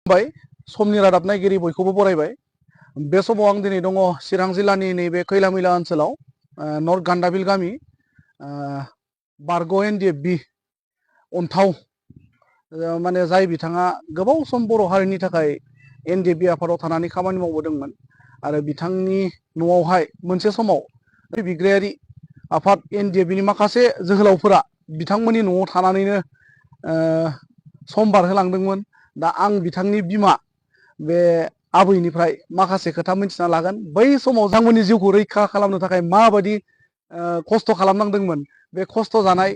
समनि रादाब नायगिरि बयखौबो बरायबाय। बे समाव आं दिनै दङ चिरां जिल्लानि नैबे खैलामैला ओनसोलाव नर्थ गान्दाबिल गामि बारग' एनडिएफबि अनथाव माने जाय बिथाङा गोबाव सम बर' हारिनि थाखाय एनडिएफबि आफादाव थानानै खामानि मावबोदोंमोन आरो बिथांनि न'आवहाय मोनसे समाव बिग्रायारि आफाद एनडिएफबिनि माखासे जोहोलावफोरा बिथांमोननि न'आव थानानैनो सम बारहोलांदोंमोन। दा आं बिथांनि बिमा बे आबैनिफ्राय माखासे खोथा मिथिना लागोन। बै समाव बिथांमोननि जिउखौ रैखा खालामनो थाखाय माबायदि खस्थ' खालामनांदोंमोन, बे खस्थ' जानाय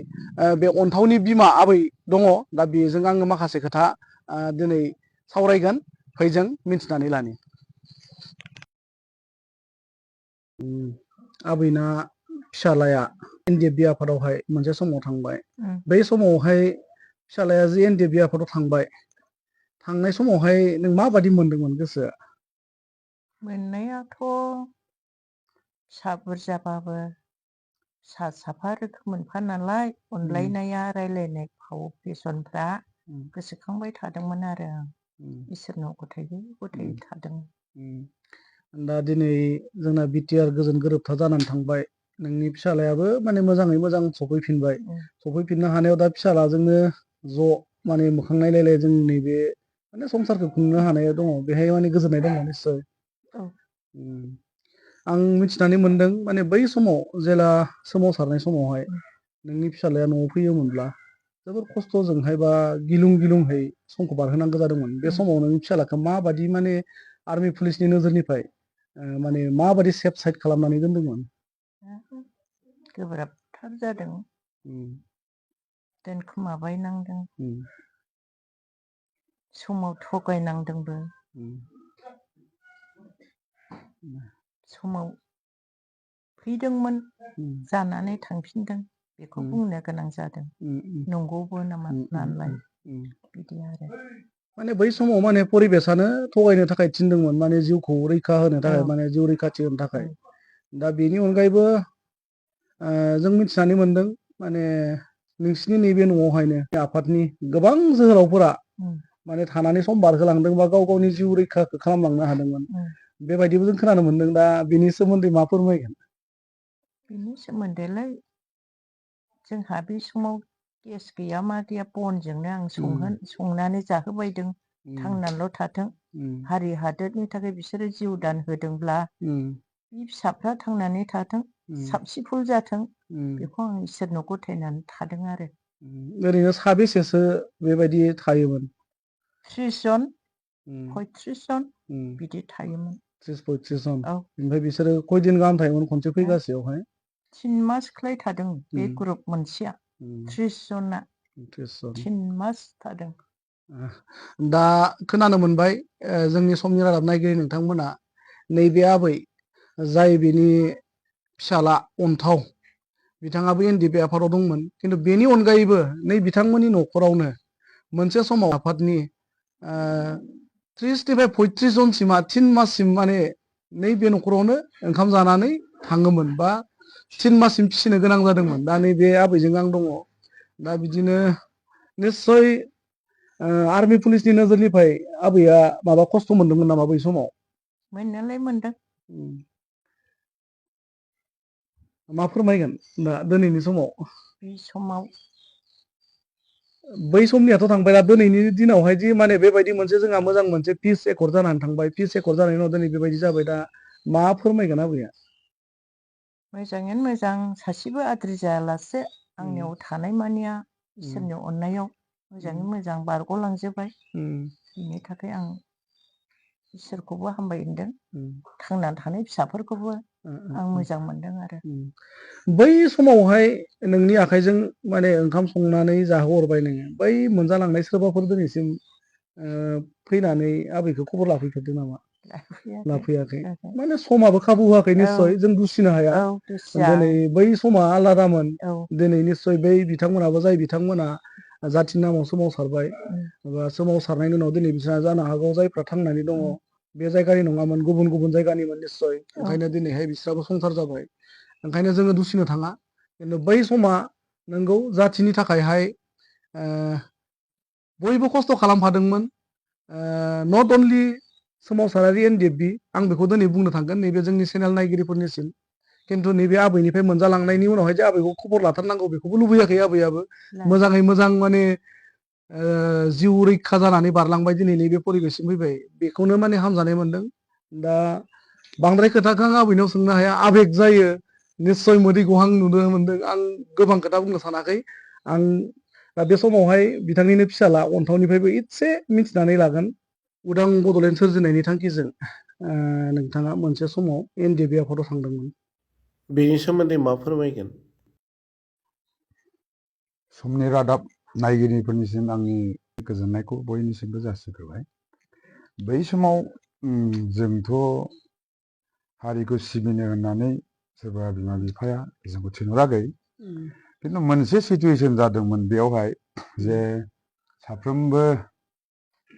बे अनथावनि बिमा आबै दङ। दा बेजों आङो माखासे खोथा दिनै सावरायगोन। फैजों मिथिनानै लानि। आबैना फिसालाया एनडिएफबि आफादावहाय मोनसे समाव थांबाय। बै समावहाय फिसालाया जे एनडिएफबि आफादाव थांबाय, थांनाय समावहाय नों माबादि मोनदोंमोन गोसोआ? मोननायाथ' फिसा बुरजाबाबो फिसा साफा रोखोम मोनफा नालाय अनलायनाया रायलायनाय फाव फेसनफ्रा गोसोखांबाय थादोंमोन आरो आं इसोरनाव गथायै थादों। दा दिनै जोंना बिटिआर गोजोन गोरोबथा जानानै थांबाय। नोंनि फिसालायाबो माने मोजाङै मोजां सफैफिनबाय। सफैफिननो हानायाव दा फिसालाजोंनो ज' माने मोखां नायलायलाय जों नैबे माने संसारखौ खुंनो हानाया दङ। बेहाय माने गोजोननाय दङ निस्सय। आं मिथिनानै मोनदों माने बै समाव जेला सोमावसारनाय समावहाय नोंनि फिसालाया न'आव फैयोमोनब्ला जोबोर खस्थ'जोंहाय बा गिलुं गिलुंहै समखौ बारहोनांगौ जादोंमोन। बे समाव नोंनि फिसालाखौ माबादि माने आर्मि पुलिसनि नोजोरनिफ्राय माने माबादि सेफ साइड खालामनानै दोनदोंमोन? गोब्राबथार जादों। दोनखोमाबायनांदों। समाव थगायनांदोंबो। समाव फैदोंमोन, जानानै थांफिनदों। बेखौ बुंनो गोनां जादों। नंगौबो नामा नालाय बिदि आरो। माने बै समाव माने परिबेसानो थगायनो थाखाय थिनदोंमोन, माने जिउखौ रैखा होनो थाखाय, माने जिउ रैखाथि होनो थाखाय। दा बेनि अनगायैबो जों मिथिनानै मोनदों माने नोंसिनि नैबे न'आवहायनो आफादनि गोबां जोहोलावफोरा माने थानानै सम बारहोलांदों बा गाव गावनि जिउ रैखाखौ खालामलांनो हादोंमोन। बेबायदिबो जों खोनानो मोनदों। दा बेनि सोमोन्दै मा फोरमायगोन? बेनि सोमोन्दैलाय जोंहा बे समाव गेस गैया मा गैया, बनजोंनो आं संनानै जाहोबायदों। थांनानैल' थाथों, हारि हादोरनि थाखाय बिसोरो जिउ दान होदोंब्ला बे फिसाफ्रा थांनानै थाथों, साक्सेसफुल जाथों, बेखौ आं इसोरनाव गथायनानै थादों आरो। ओरैनो साबेसेसो बेबायदि थायोमोन? 30 जन 35 जन बिदि थायोमोन। 30-35 जन। ओमफ्राय बिसोरो खयदिन गाहाम थायोमोन खनसे फैगासेयावहाय? 3 मास खालाय थादों बे ग्रुप मोनसेया। 30 जना 3 मास थादों। दा खोनानो मोनबाय जोंनि समनि रादाब नायगिरि नोंथांमोना नैबे आबै जाय बिनि फिसाला अनथाव, बिथाङाबो एनडिएफबि आफादाव दंमोन। खिन्थु बेनि अनगायैबो नै बिथांमोननि न'खरावनो मोनसे समाव आफादनि 30निफ्राय 35 जनसिमा 3 माससिम माने नैबे न'खरावनो ओंखाम जानानै थाङोमोन बा 3 माससिम फिसिनो गोनां जादोंमोन। दा नैबे आबैजों आं दङ। दा बिदिनो निस्सय आर्मि पुलिसनि नोजोरनिफ्राय आबैया माबा खस्थ' मोनदोंमोन नामा बै समाव? मोननायालाय मोनदों। मा फोरमायगोन दा दिनैनि समाव? बे समाव बै समनियाथ' थांबाय, दा दिनैनि दिनावहाय जि माने बेबायदि मोनसे जोंहा मोजां मोनसे पिस एकर्ड जानानै थांबाय। पिस एकर्ड जानायनि उनाव दिनै बेबायदि जाबाय। दा मा फोरमायगोन आबैया? मोजाङैनो मोजां, सासेबो आद्रि जायालासे आंनियाव थानाय मानिया इसोरनि अननायाव मोजाङै मोजां बारग'लांजोबबाय। बिनि थाखाय आं इसोरखौबो हामबाय होनदों। थांनानै थानाय फिसाफोरखौबो आं मोजां मोनदों आरो। बै समावहाय नोंनि आखाइजों माने ओंखाम संनानै जाहोहरबाय नोङो, बै मोनजालांनाय सोरबाफोर दिनैसिम फैनानै आबैखौ खबर लाफैफेरदों नामा? लाफैयाखै। माने समाबो खाबु होआखै निस्सय, जों दुसिनो हाया। दिनै बै समा आलादामोन। दिनै निस्सय बै बिथांमोनाबो जाय बिथांमोना जाथिनि नामाव सोमावसारबाय, बा सोमावसारनायनि उनाव दिनै बिसोरहा जानो हागौ जायफ्रा थांनानै दङ बे जायगानि नङामोन, गुबुन गुबुन जायगानिमोन निस्सय। ओंखायनो दिनैहाय बिस्राबो संसार जाबाय। ओंखायनो जोङो दुसिनो थाङा। खिन्थु बै समा नोंगौ जाथिनि थाखायहाय बयबो खस्थ' खालामफादोंमोन। नट अनलि सोमावसारारि एनडिएफबि आं बेखौ दिनै बुंनो थांगोन नैबे जोंनि चेनेल नायगिरिफोरनिसिम खिन्थु नैबे आबैनिफ्राय मोनजालांनायनि उनावहाय जे आबैखौ खबर लाथारनांगौ बेखौबो लुबैयाखै आबैयाबो मोजाङै मोजां माने जिउ रैखा जानानै बारलांबाय दिनै नैबे परिबेससिम फैबाय बेखौनो माने हामजानाय मोनदों दा बांद्राय खोथाखौ आं आबैनाव सोंनो हाया आबेग जायो निस्सय मोदै गहां नुनो मोनदों आं गोबां खोथा बुंनो सानाखै आं दा बे समावहाय बिथांनिनो फिसाला अनथावनिफ्रायबो एसे मिथिनानै लागोन उदां बड'लेण्ड सोरजिनायनि थांखिजों नोंथाङा मोनसे समाव एनडिएफबि आफादाव थांदोंमोन बेनि सोमोन्दै मा फोरमायगोन समनि रादाब नायगिरिफोरनिसिम आंनि गोजोननायखौ बयनिसिमबो जासिग्रोबाय बै समाव जोंथ' हारिखौ सिबिनो होननानै सोरबा बिमा बिफाया जोंखौ थिनहराखै खिन्थु मोनसे सिटुवेसन जादोंमोन बेयावहाय जे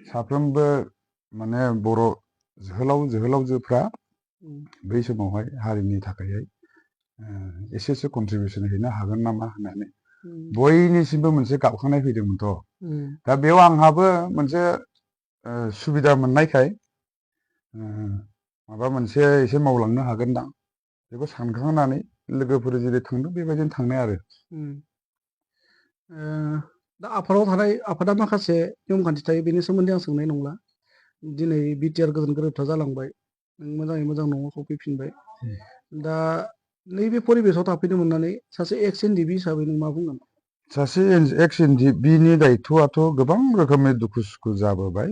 साफ्रोमबो माने बर' जोहोलावजोफ्रा बै समावहाय हारिनि थाखायहाय एसेसो कन्ट्रिबिउसन हैनो हागोन नामा होननानै बयनिसिमबो मोनसे गाबखांनाय फैदोंमोनथ' दा बेयाव आंहाबो मोनसे सुबिदा मोननायखाय माबा मोनसे एसे मावलांनो हागोनदां बेखौ सानखांनानै लोगोफोर जेरै थांदों बेबायदिनो थांनाय आरो दा आफादाव थानाय आफादा माखासे नियम खान्थि थायो बेनि सोमोन्दै आं सोंनाय नंला दिनै बिटिआर गोजोन गोरोबथा जालांबाय नों मोजाङै मोजां न'आव सफैफिनबाय दा नैबे परिबेसाव थाफैनो मोननानै सासे एक्स एनडिएफबि हिसाबै नों मा बुंगोन सासे एक्स एनडिएफबिनि दायथ'आथ' गोबां रोखोमनि दुखु सुखु जाबोबाय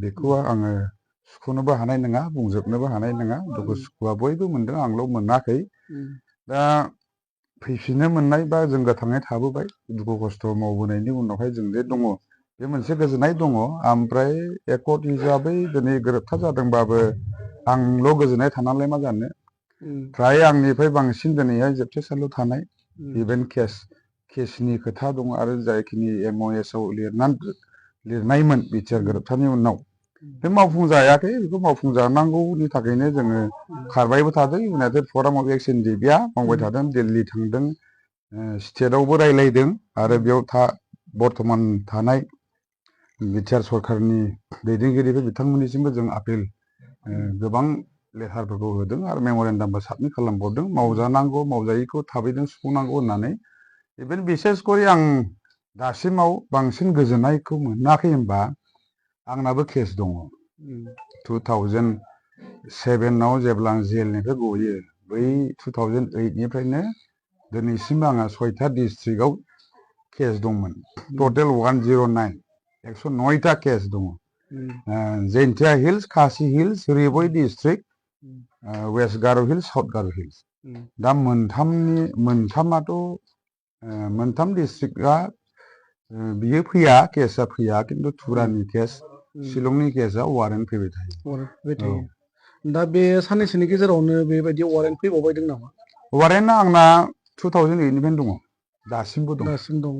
बेखौ आङो सुख'नोबो हानाय नङा बुंजोबनोबो हानाय नङा दुखु सुखुआ बयबो मोनदों आंल' मोनाखै दा फैफिननो मोननाय बा जों गोथाङै थाबोबाय दुखु खस्थ' मावबोनायनि उनावहाय जों जे दङ बे मोनसे गोजोननाय दङ ओमफ्राय एकर्ड हिसाबै दिनै गोरोबथा जादोंबाबो आंल' गोजोननाय थानानैलाय मा जानो फ्राय आंनिफ्राय बांसिन दिनैहाय जोबथेसालियाव थानाय इभेन केसनि खोथा दङ आरो जायखिनि MOSआव लिरनायमोन बिटिआर गोरोबथानि उनाव बे मावफुंजायाखै बेखौ मावफुंजानांगौनि थाखायनो जोङो खारबायबो थादों इउनाइटेड फराम अफ एक्स एनडिएफबिआ मावबाय थादों दिल्ली थांदों स्टेटआवबो रायलायदों आरो बेयाव बर्थमान थानाय बिटिआर सरकारनि दैदेनगिरिफोर बिथांमोननिसिमबो जों आपिल गोबां लेटारफोरखौ होदों आरो मेम'रेन्डामबो साबमिट खालामबावदों मावजानांगौ मावजायैखौ थाबैनो सुफुंनांगौ होननानै इभेन बिसेस करि आं दासिमाव बांसिन गोजोननायखौ मोनाखै होनबा आंनाबो केस दङ 2007आव जेब्ला आं जेलनिफ्राय गयो बै 2008निफ्रायनो दिनैसिम आंहा 6था डिस्ट्रिक्टआव केस दंमोन टटेल 109 109टा केस दङ जैन्तिया हिल्स खासि हिल्स रिबय डिस्ट्रिक्ट वेस्ट गार' हिल्स साउथ गार' हिल्स दा मोनथाम डिस्ट्रिक्टआ बियो फैया केसआ फैया खिन्थु तुरानि केस शिलंनि केसआ वारेन्ट फैबाय थायो दा बे साननैसोनि गेजेरावनो बेबायदि वारेन्ट फैबावबायदों नामा वारेन्टआ आंना 2008निफ्रायनो दङ दासिमबो दं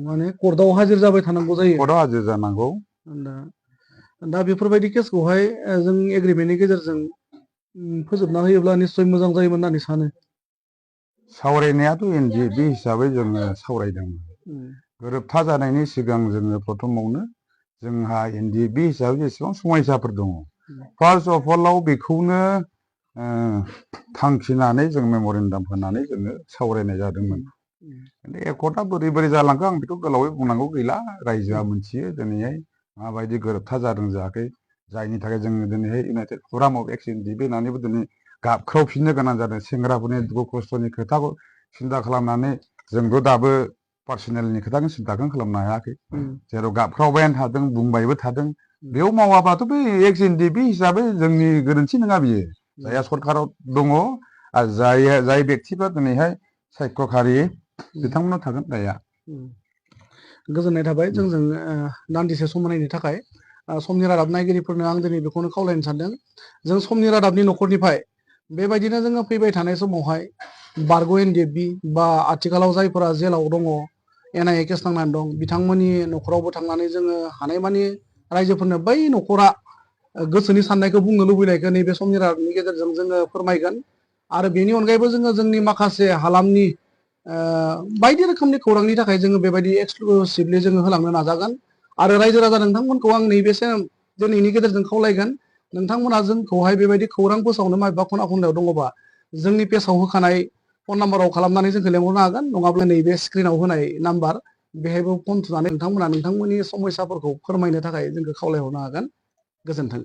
माने कर्टआव हाजिर जाबाय थानांगौ जायो कर्टआव हाजिर जानांगौ दा बेफोरबायदि केसखौहाय जों एग्रिमेन्टनि गेजेरजों फोजोबना होयोब्ला निस्सय मोजां जायोमोन होननानै सानो सावरायनायाथ' एनडिएफबि हिसाबै जोङो सावरायदोंमोन गोरोबथा जानायनि सिगां जोङो प्रथमावनो जोंहा एनडिएफबि हिसाबै जेसेबां समायसाफोर दङ फार्स्ट अफ अलाव बेखौनो थांखिनानै जों मेम'रेन्डाम होनानै जोङो सावरायनाय जादोंमोन एकर्डआ बोरै बोरै जालांखो आं बेखौ गोलावै बुंनांगौ गैला रायजोआ मोनथियो दिनैहाय माबायदि गोरोबथा जादों जायाखै जायनि थाखाय जोङो दिनैहाय इउनाइटेड फराम अफ एक्स एनडिएफबि होननानैबो दिनै गाबख्रावफिननो गोनां जादों सेंग्राफोरनि दुखु खस्थ'नि खोथाखौ सिन्था खालामनानै जोंथ' दाबो पार्सनेलनि खोथाखौ सिन्थाखौनो खालामनो हायाखै जेराव गाबख्रावबायानो थादों बुंबायबो थादों बेयाव मावाबाथ' बे एक्स एनडिएफबि हिसाबै जोंनि गोरोन्थि नङा बियो जायहा सरकाराव दङ आरो जाय बेक्तिफ्रा दिनैहाय सायख'खारि बिथांमोनाव थागोन दाया गोजोननाय थाबाय जोंजों दान्दिसे सम होनायनि थाखाय समनि रादाब नायगिरिफोरनो आं दिनै बेखौनो खावलायनो सानदों जों समनि रादाबनि न'खरनिफ्राय बेबायदिनो जोङो फैबाय थानाय समावहाय बारग' एनडिएफबि बा आथिखालाव जायफोरा जेलाव दङ NIA केस नांनानै दं बिथांमोननि न'खरावबो थांनानै जोङो हानायमानि रायजोफोरनो बै न'खरा गोसोनि साननायखौ बुंनो लुबैनायखौ नैबे समनि रादाबनि गेजेरजों जोङो फोरमायगोन आरो बेनि अनगायैबो जोङो जोंनि माखासे हालामनि बायदि रोखोमनि खौरांनि थाखाय जोङो बेबायदि एक्सक्लुसिभलि जोङो होलांनो नाजागोन आरो रायजो राजा नोंथांमोनखौ आं नैबे दिनैनि गेजेरजों खावलायगोन नोंथांमोना जोंखौहाय बेबायदि खौरां फोसावनो माबेबा खना खनलायाव दङबा जोंनि पेजाव होखानाय फन नाम्बाराव खालामनानै जोंखौ लेंहरनो हागोन नङाब्ला नैबे स्क्रिनाव होनाय नाम्बार बेहायबो फन थुनानै नोंथांमोना नोंथांमोननि समस्याफोरखौ फोरमायनो थाखाय जोंखौ खावलायहरनो हागोन गोजोन्थों।